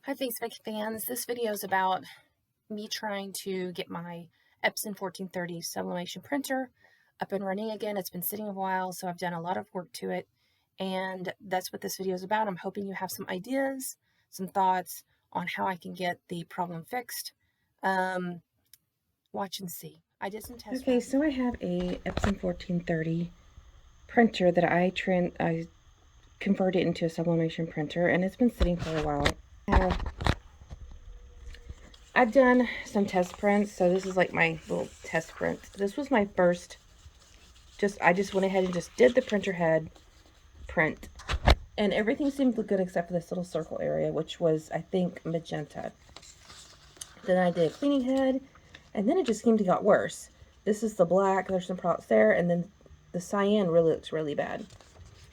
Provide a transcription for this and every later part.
Hi Facebook fans, this video is about me trying to get my Epson 1430 sublimation printer up and running again. It's been sitting a while, so I've done a lot of work to it, and that's what this video is about. I'm hoping you have some ideas, some thoughts on how I can get the problem fixed. Watch and see. I did some tests. Okay, so I have a Epson 1430 printer that I converted into a sublimation printer, and it's been sitting for a while. I've done some test prints, so this is like my little test print. This was my first, I just went ahead and just did the printer head print, and everything seemed good except for this little circle area, which was, I think, magenta. Then I did a cleaning head, and then it just seemed to got worse. This is the black, there's some products there, and then the cyan really looks really bad.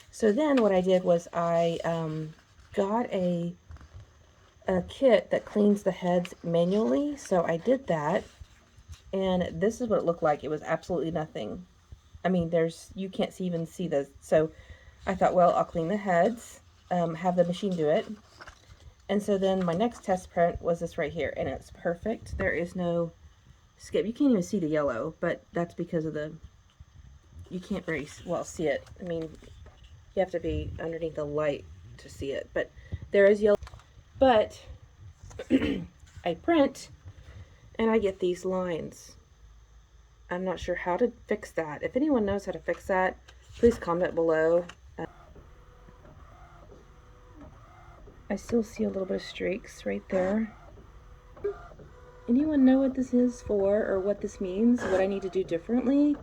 So then what I did was I got a kit that cleans the heads manually. So I did that, and this is what it looked like. It was absolutely nothing. I mean, you can't even see the, so I thought, well, I'll clean the heads, have the machine do it. And so then my next test print was this right here, and it's perfect. There is no skip. You can't even see the yellow, but that's because of you can't very well see it. I mean, you have to be underneath the light to see it, but there is yellow. But I print and I get these lines. I'm not sure how to fix that. If anyone knows how to fix that, please comment below. I still see a little bit of streaks right there. Anyone know what this is for, or what this means? What I need to do differently?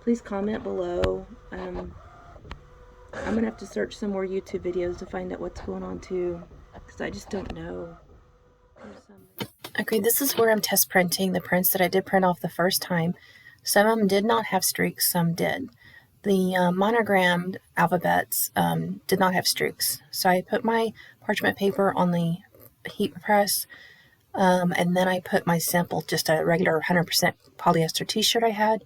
Please comment below. I'm gonna have to search some more YouTube videos to find out what's going on too, because I just don't know. Okay, this is where I'm test printing the prints that I did print off the first time. Some of them did not have streaks, some did. The monogrammed alphabets did not have streaks. So I put my parchment paper on the heat press, and then I put my sample, just a regular 100% polyester t-shirt I had.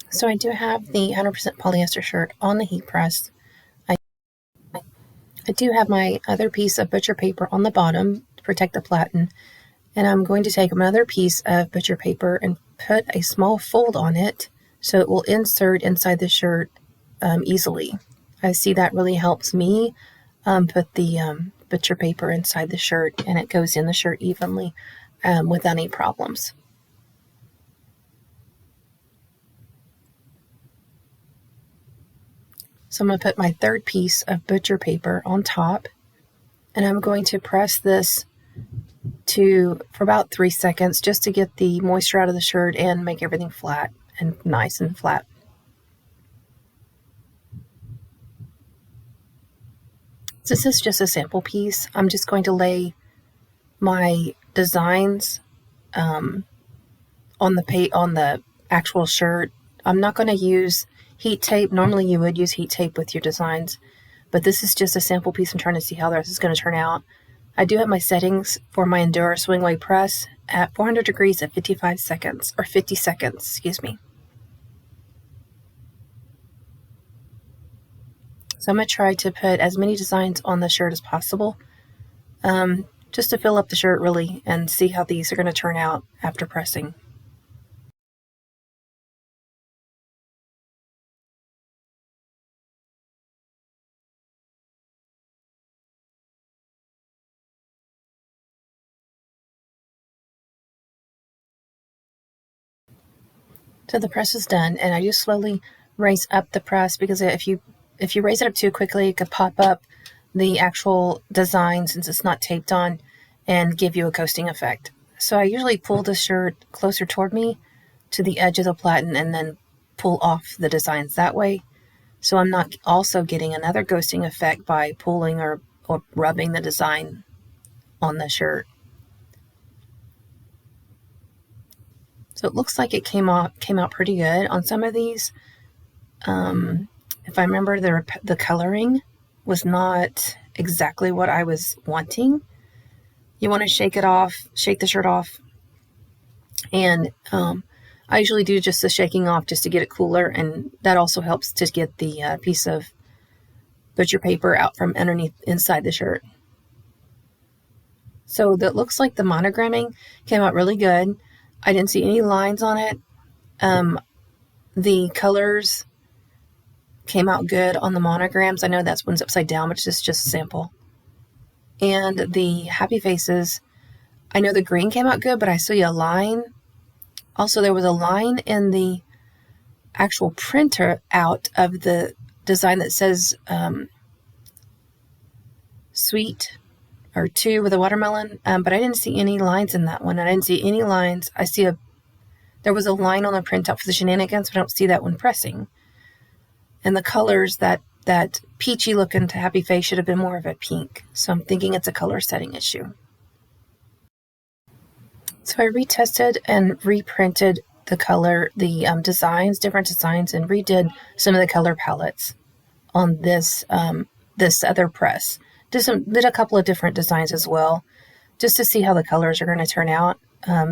So I do have the 100% polyester shirt on the heat press. I do have my other piece of butcher paper on the bottom to protect the platen. And I'm going to take another piece of butcher paper and put a small fold on it so it will insert inside the shirt easily. I see that really helps me put the butcher paper inside the shirt, and it goes in the shirt evenly without any problems. So I'm going to put my third piece of butcher paper on top, and I'm going to press this for about 3 seconds just to get the moisture out of the shirt and make everything flat and nice and flat. This is just a sample piece. I'm just going to lay my designs on the actual shirt. I'm not going to use heat tape. Normally you would use heat tape with your designs, but this is just a sample piece. I'm trying to see how the rest is going to turn out. I do have my settings for my Endura swing weight press at 400 degrees at 55 seconds, or 50 seconds, excuse me. So I'm going to try to put as many designs on the shirt as possible, just to fill up the shirt really and see how these are going to turn out after pressing. So the press is done, and I just slowly raise up the press, because if you raise it up too quickly, it could pop up the actual design since it's not taped on and give you a ghosting effect. So I usually pull the shirt closer toward me to the edge of the platen and then pull off the designs that way. So I'm not also getting another ghosting effect by pulling or rubbing the design on the shirt. So it looks like it came out pretty good on some of these. If I remember, the coloring was not exactly what I was wanting. You want to shake the shirt off And I usually do just the shaking off just to get it cooler, and that also helps to get the piece of butcher paper out from underneath inside the shirt. So that looks like the monogramming came out really good. I didn't see any lines on it. The colors came out good on the monograms. I know that's one's upside down, but it's just a sample. And the happy faces, I know the green came out good, but I see a line. Also, there was a line in the actual printer out of the design that says sweet or two with a watermelon, but I didn't see any lines in that one. I didn't see any lines. There was a line on the printout for the shenanigans, but I don't see that when pressing. And the colors, that peachy looking to happy face should have been more of a pink. So I'm thinking it's a color setting issue. So I retested and reprinted the color, the designs, different designs, and redid some of the color palettes on this other press. Did a couple of different designs as well, just to see how the colors are going to turn out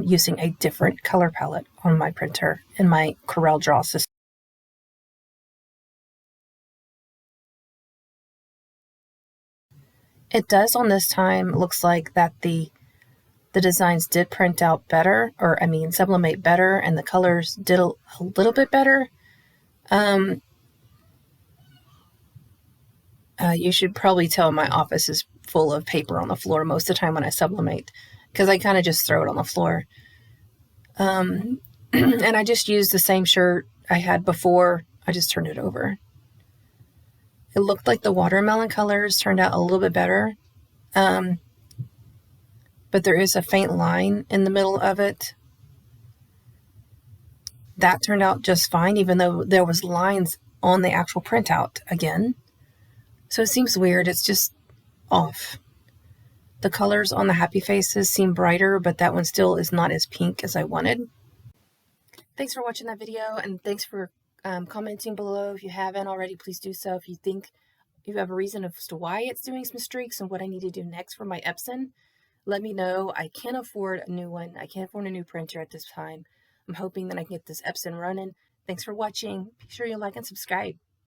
using a different color palette on my printer in my Corel Draw system. It does on this time. Looks like that the designs did print out better, or I mean sublimate better, and the colors did a little bit better. You should probably tell my office is full of paper on the floor most of the time when I sublimate, because I kind of just throw it on the floor. And I just used the same shirt I had before. I just turned it over. It looked like the watermelon colors turned out a little bit better. But there is a faint line in the middle of it. That turned out just fine, even though there was lines on the actual printout again. So it seems weird. It's just off. The colors on the happy faces seem brighter, but that one still is not as pink as I wanted. Thanks for watching that video, and thanks for commenting below. If you haven't already, please do so. If you think you have a reason as to why it's doing some streaks and what I need to do next for my Epson, let me know. I can't afford a new one. I can't afford a new printer at this time. I'm hoping that I can get this Epson running. Thanks for watching. Be sure you like and subscribe.